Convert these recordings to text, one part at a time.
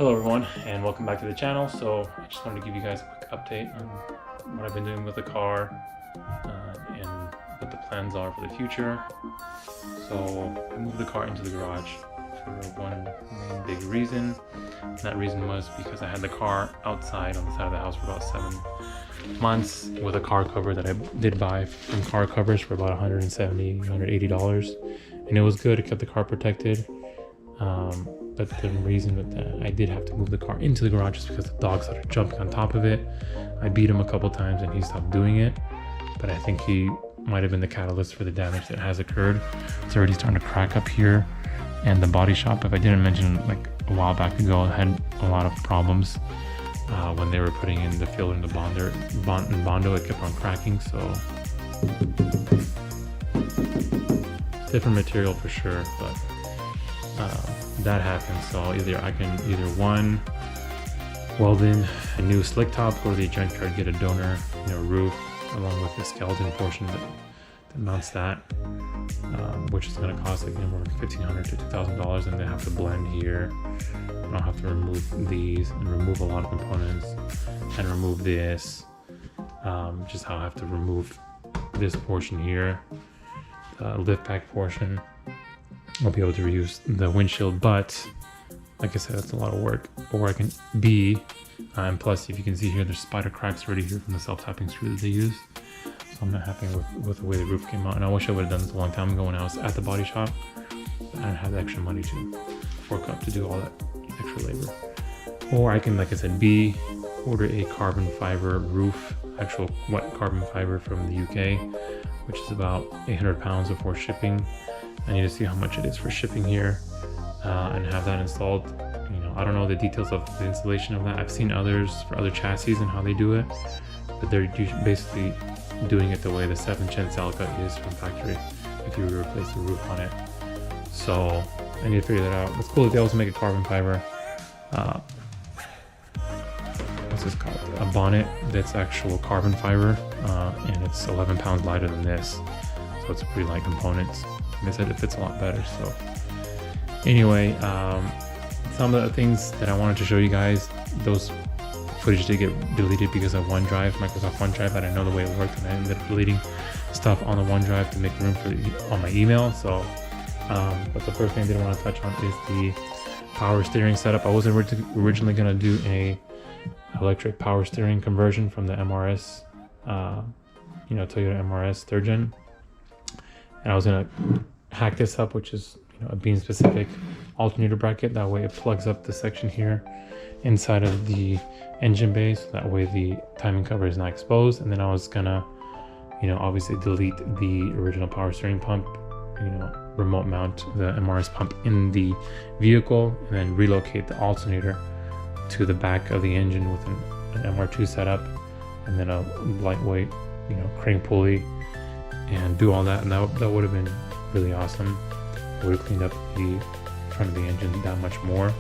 Hello everyone, and welcome back to the channel. So I just wanted to give you guys a quick update on what I've been doing with the car and what the plans are for the future. So I moved the car into the garage for one main big reason. And that reason was because I had the car outside on the side of the house for about 7 months with a car cover that I did buy from Car Covers for about $170, $180. And it was good, it kept the car protected. But the reason with that, I did have to move the car into the garage just because the dog started jumping on top of it. I beat him a couple times and he stopped doing it, but I think he might have been the catalyst for the damage that has occurred. It's already starting to crack up here, and the body shop, if I didn't mention, like a while back ago, had a lot of problems when they were putting in the filler in the Bondo. It kept on cracking, so different material for sure, but that happens. So I can either one, weld in a new slick top, go to the junkyard, get a donor roof along with the skeleton portion that mounts that, which is going to cost like anywhere from $1,500 to $2,000, and they have to blend here, and I'll have to remove these and remove a lot of components and remove this, just how I have to remove this portion here, the lift pack portion. I'll be able to reuse the windshield, but like I said, that's a lot of work. Or I can and plus, if you can see here, there's spider cracks already here from the self-tapping screw that they use. So I'm not happy with the way the roof came out, and I wish I would have done this a long time ago when I was at the body shop. But I didn't have the extra money to fork up to do all that extra labor. Or I can, like I said, order a carbon fiber roof, actual wet carbon fiber from the UK, which is about 800 pounds before shipping. I need to see how much it is for shipping here and have that installed. I don't know the details of the installation of that. I've seen others for other chassis and how they do it, but they're basically doing it the way the 7th gen Celica is from factory if you were to replace the roof on it. So I need to figure that out. It's cool that they also make a carbon fiber, what's this called? A bonnet that's actual carbon fiber, and it's 11 pounds lighter than this. So it's a pretty light component. Like I said, it fits a lot better. So anyway, some of the things that I wanted to show you guys, those footage did get deleted because of OneDrive, Microsoft OneDrive. I didn't know the way it worked, and I ended up deleting stuff on the OneDrive to make room for on my email. So, but the first thing I did want to touch on is the power steering setup. I was originally going to do a electric power steering conversion from the MRS, Toyota MRS 3rd gen. And I was gonna hack this up, which is a beam specific alternator bracket. That way it plugs up the section here inside of the engine bay, so that way the timing cover is not exposed. And then I was gonna obviously delete the original power steering pump, remote mount the MRS pump in the vehicle, and then relocate the alternator to the back of the engine with an MR2 setup, and then a lightweight crane pulley, and do all that. And that would have been really awesome. It would have cleaned up the front of the engine that much more.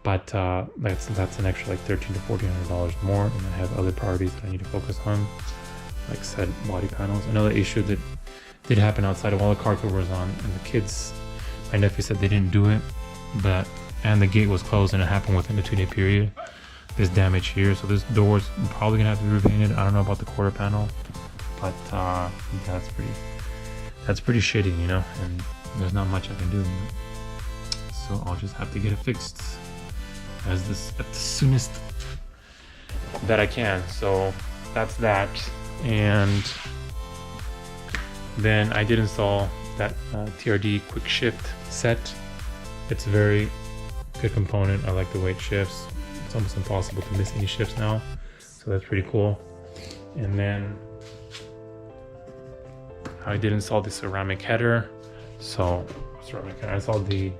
But that's an extra like $1,300 to $1,400 more, and I have other priorities that I need to focus on, like said body panels. Another issue that did happen outside of while the car cover was on, and the kids, my nephew said they didn't do it, and the gate was closed, and it happened within a 2-day period. This damage here, so this door's probably gonna have to be repainted. I don't know about the quarter panel, but that's pretty shitty, and there's not much I can do. So I'll just have to get it fixed at the soonest that I can. So that's that. And then I did install that TRD quick shift set. It's a very good component. I like the way it shifts. It's almost impossible to miss any shifts now, so that's pretty cool. And then I did install the ceramic header. So I installed the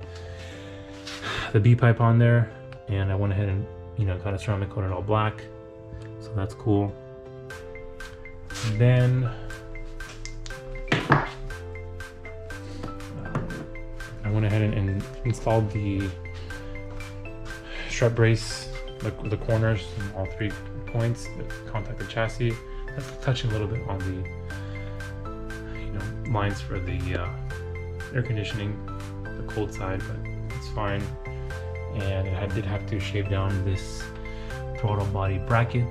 B pipe on there, and I went ahead and got a ceramic coated all black, so that's cool. And then I went ahead and installed the strut brace, the corners and all 3 points that contact the chassis. That's touching a little bit on the lines for the air conditioning, the cold side, but it's fine. and I did have to shave down this throttle body bracket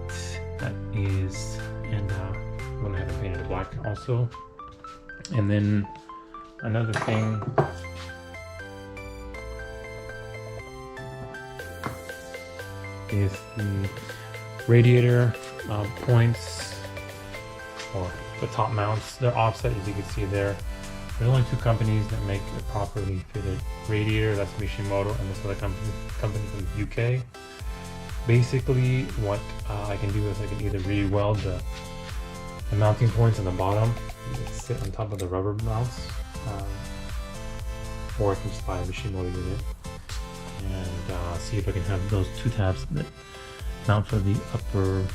that is, and went ahead and painted it black also. And then another thing is the radiator points, or the top mounts. They're offset, as you can see there. There's only two companies that make a properly fitted radiator. That's Mishimoto and this other company from the UK. Basically, what I can do is I can either re-weld the mounting points on the bottom that sit on top of the rubber mounts, or I can just buy a Mishimoto unit and see if I can have those two tabs that mount for the upper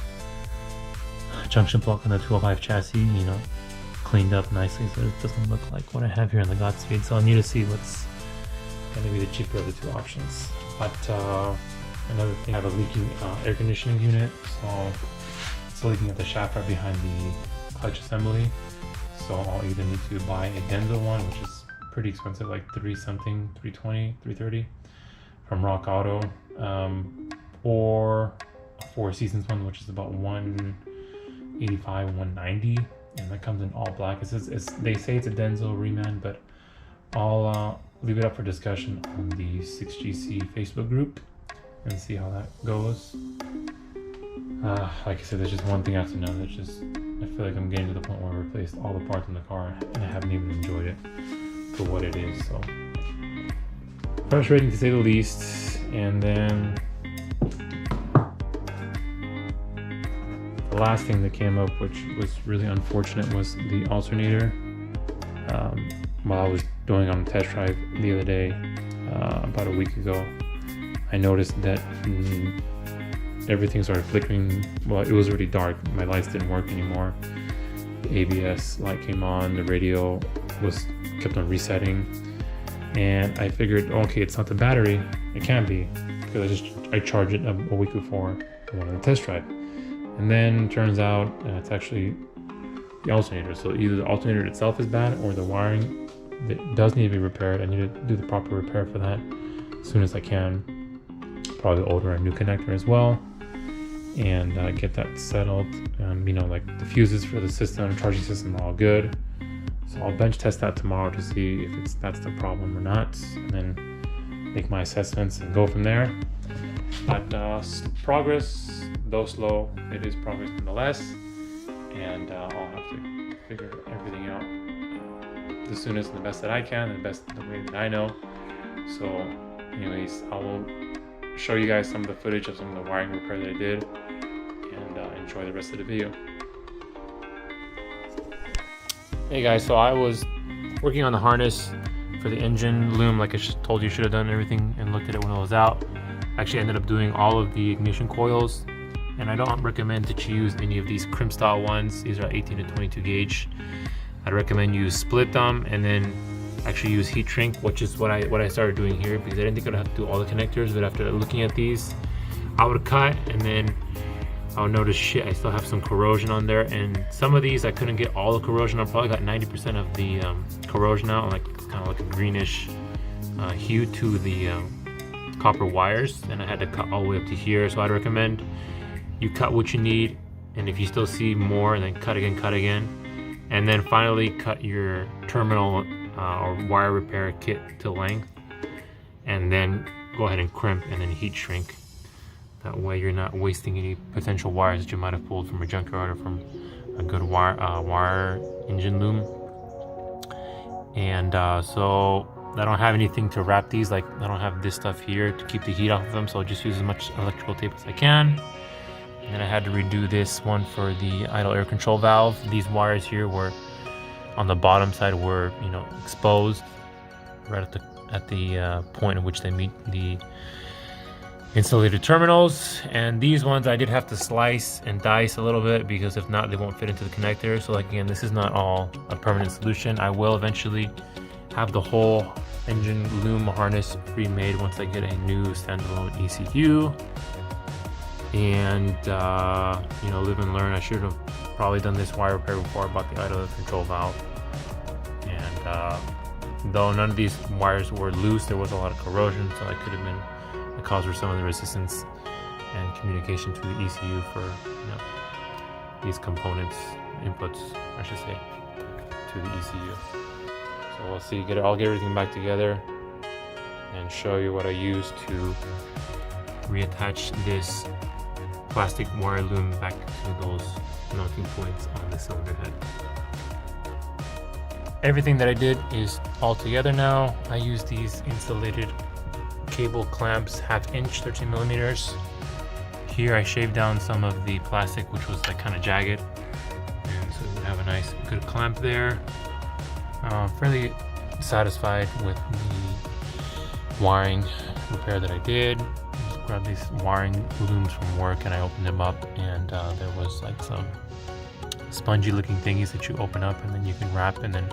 junction block on the 205 chassis, you know, cleaned up nicely so it doesn't look like what I have here in the Godspeed. So I'll need to see what's going to be the cheaper of the two options. But another thing, I have a leaking air conditioning unit, so it's leaking at the shaft right behind the clutch assembly. So I'll either need to buy a Denso one, which is pretty expensive, like $320, $330 from Rock Auto, or a Four Seasons one, which is about $185, $190, and that comes in all black. They say it's a Denso reman, but I'll leave it up for discussion on the 6GC Facebook group and see how that goes. Like I said, there's just one thing I have to know. That's just, I feel like I'm getting to the point where I replaced all the parts in the car and I haven't even enjoyed it for what it is. So frustrating to say the least. And then the last thing that came up, which was really unfortunate, was the alternator. While I was doing on a test drive the other day, about a week ago, I noticed that everything started flickering. Well, it was already dark. My lights didn't work anymore. The ABS light came on. The radio kept on resetting, and I figured, okay, it's not the battery. It can't be, because I charged it a week before I went on the test drive, and then turns out it's actually the alternator. So either the alternator itself is bad, or the wiring that does need to be repaired. I need to do the proper repair for that as soon as I can. Probably order a new connector as well, and get that settled. You know, like the fuses for the system, charging system are all good. So I'll bench test that tomorrow to see if that's the problem or not, and then make my assessments and go from there. But progress, though slow, it is progress nonetheless, and I'll have to figure everything out the soonest and the best that I can, and the way that I know. So anyways, I will show you guys some of the footage of some of the wiring repair that I did, and enjoy the rest of the video. Hey guys, so I was working on the harness for the engine loom, like I told you, should have done everything and looked at it when it was out. Actually ended up doing all of the ignition coils, and I don't recommend that you use any of these crimp style ones. These are 18 to 22 gauge. I'd recommend you split them and then actually use heat shrink, which is what I started doing here, because I didn't think I'd have to do all the connectors. But after looking at these, I would cut, and then I would notice, shit, I still have some corrosion on there, and some of these I couldn't get all the corrosion. I probably got 90% of the corrosion out, like it's kind of like a greenish hue to the copper wires, and I had to cut all the way up to here. So I'd recommend you cut what you need, and if you still see more, and then cut again, and then finally cut your terminal or wire repair kit to length, and then go ahead and crimp and then heat shrink. That way you're not wasting any potential wires that you might have pulled from a junkyard or from a good wire engine loom. And so I don't have anything to wrap these, like I don't have this stuff here to keep the heat off of them, so I'll just use as much electrical tape as I can. And then I had to redo this one for the idle air control valve. These wires here were on the bottom side, were, you know, exposed right at the point at which they meet the insulated terminals. And these ones I did have to slice and dice a little bit, because if not, they won't fit into the connector. So like, again, this is not all a permanent solution. I will eventually have the whole engine loom harness pre-made once I get a new standalone ECU. And you know, live and learn. I should have probably done this wire repair before I bought the idle air control valve. And though none of these wires were loose, there was a lot of corrosion, so I could have been that cause for some of the resistance and communication to the ECU for these components, inputs, I should say, to the ECU. So we'll see. I'll get everything back together and show you what I use to reattach this plastic wire loom back to those mounting points on the cylinder head. Everything that I did is all together now. I use these insulated cable clamps, 1/2 inch, 13 millimeters. Here I shaved down some of the plastic, which was like kind of jagged, and so we have a nice good clamp there. Fairly satisfied with the wiring repair that I did. Just grabbed these wiring looms from work and I opened them up, and there was like some spongy looking thingies that you open up and then you can wrap and then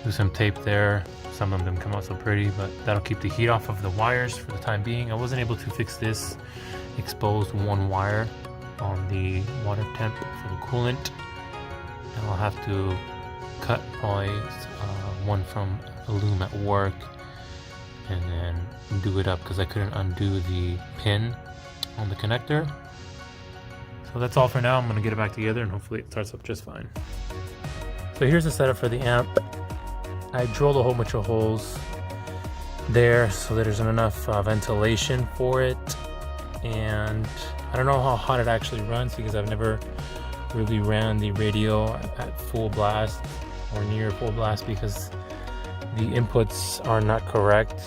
do some tape there. Some of them come out so pretty, but that'll keep the heat off of the wires for the time being. I wasn't able to fix this exposed one wire on the water temp for the coolant, and I'll have to cut probably one from a loom at work and then do it up because I couldn't undo the pin on the connector. So that's all for now. I'm going to get it back together and hopefully it starts up just fine. So here's the setup for the amp. I drilled a whole bunch of holes there so there's enough ventilation for it, and I don't know how hot it actually runs because I've never really ran the radio at full blast or near full blast because the inputs are not correct.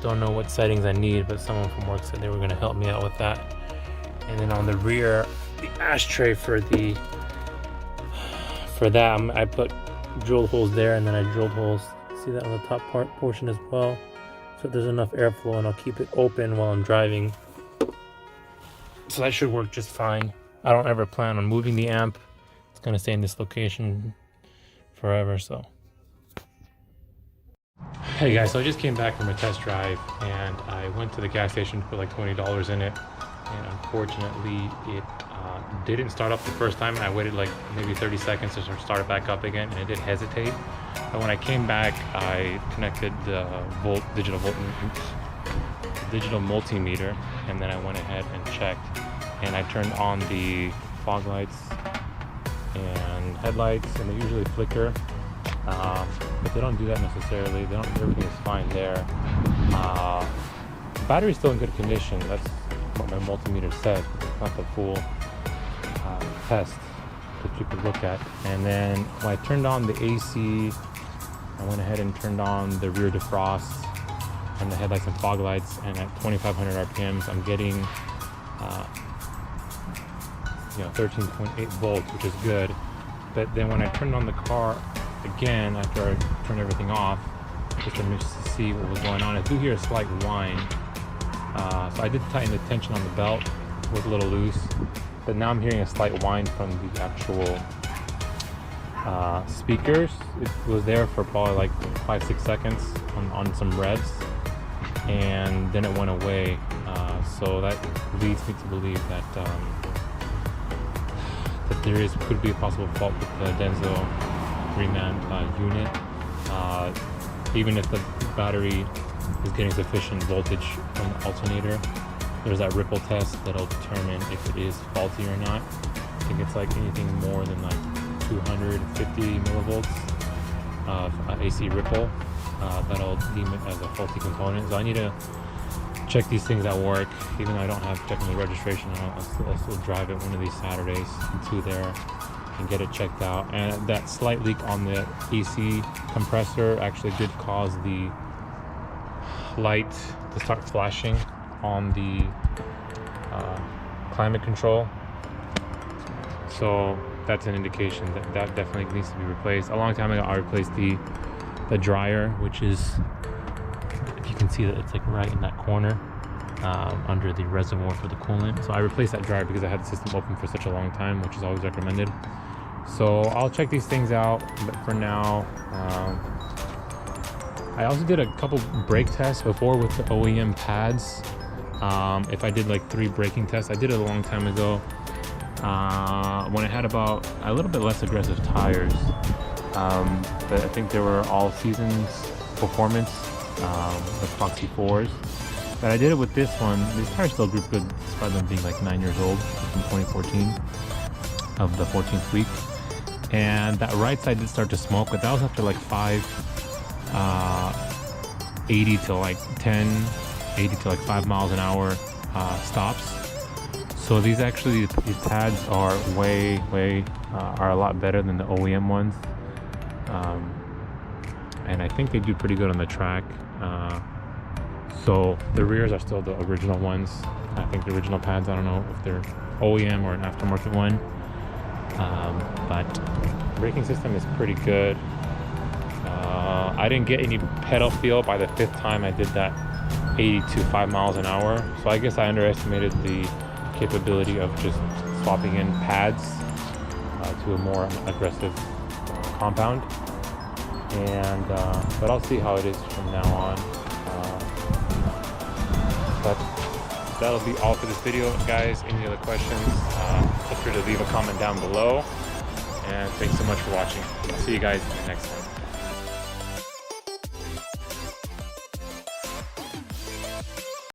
Don't know what settings I need, but someone from work said they were going to help me out with that. And then on the rear, the ashtray for that, I put drilled holes there, and then I drilled holes, see that on the top portion as well, so there's enough airflow, and I'll keep it open while I'm driving. So that should work just fine. I don't ever plan on moving the amp. It's gonna stay in this location forever, so. Hey guys, so I just came back from a test drive and I went to the gas station to put like $20 in it, and unfortunately it didn't start up the first time. I waited like maybe 30 seconds to start it back up again, and it did hesitate. But when I came back, I connected the digital multimeter, and then I went ahead and checked, and I turned on the fog lights and headlights, and they usually flicker, but they don't do that necessarily. Everything is fine there. The battery's still in good condition. That's what my multimeter said. It's not the full test that you could look at. And then when I turned on the AC, I went ahead and turned on the rear defrost and the headlights and fog lights, and at 2500 RPMs I'm getting 13.8 volts, which is good. But then when I turned on the car again after I turned everything off, just to see what was going on, I do hear a slight whine. So I did tighten the tension on the belt. It was a little loose, but now I'm hearing a slight whine from the actual speakers. It was there for probably like 5-6 seconds on some revs, and then it went away. So that leads me to believe that that there could be a possible fault with the Denso 3-man unit. Even if the battery is getting sufficient voltage from the alternator, there's that ripple test that'll determine if it is faulty or not. I think it's like anything more than like 250 millivolts of AC ripple, that'll deem it as a faulty component. So I need to check these things at work. Even though I don't have technical registration, I'll still drive it one of these Saturdays to there and get it checked out. And that slight leak on the AC compressor actually did cause the light to start flashing on the climate control. So that's an indication that that definitely needs to be replaced. A long time ago I replaced the dryer, which is, if you can see that it's like right in that corner under the reservoir for the coolant. So I replaced that dryer because I had the system open for such a long time, which is always recommended. So I'll check these things out, but for now I also did a couple brake tests before with the OEM pads. If I did like 3 braking tests, I did it a long time ago when I had about a little bit less aggressive tires, but I think they were all seasons performance, the Proxy 4s, But I did it with this one. These tires still grip good despite them being like 9 years old, from 2014 of the 14th week. And that right side did start to smoke, but that was after like 80 to like 80 to like 5 miles an hour stops. So these pads are are a lot better than the OEM ones. And I think they do pretty good on the track. So the rears are still the original ones. I think the original pads, I don't know if they're OEM or an aftermarket one. But braking system is pretty good. I didn't get any pedal feel by the 5th time I did that 80 to 5 miles an hour. So I guess I underestimated the capability of just swapping in pads to a more aggressive compound. And but I'll see how it is from now on. But that'll be all for this video, guys. Any other questions, feel free to leave a comment down below. And thanks so much for watching. I'll see you guys in the next one.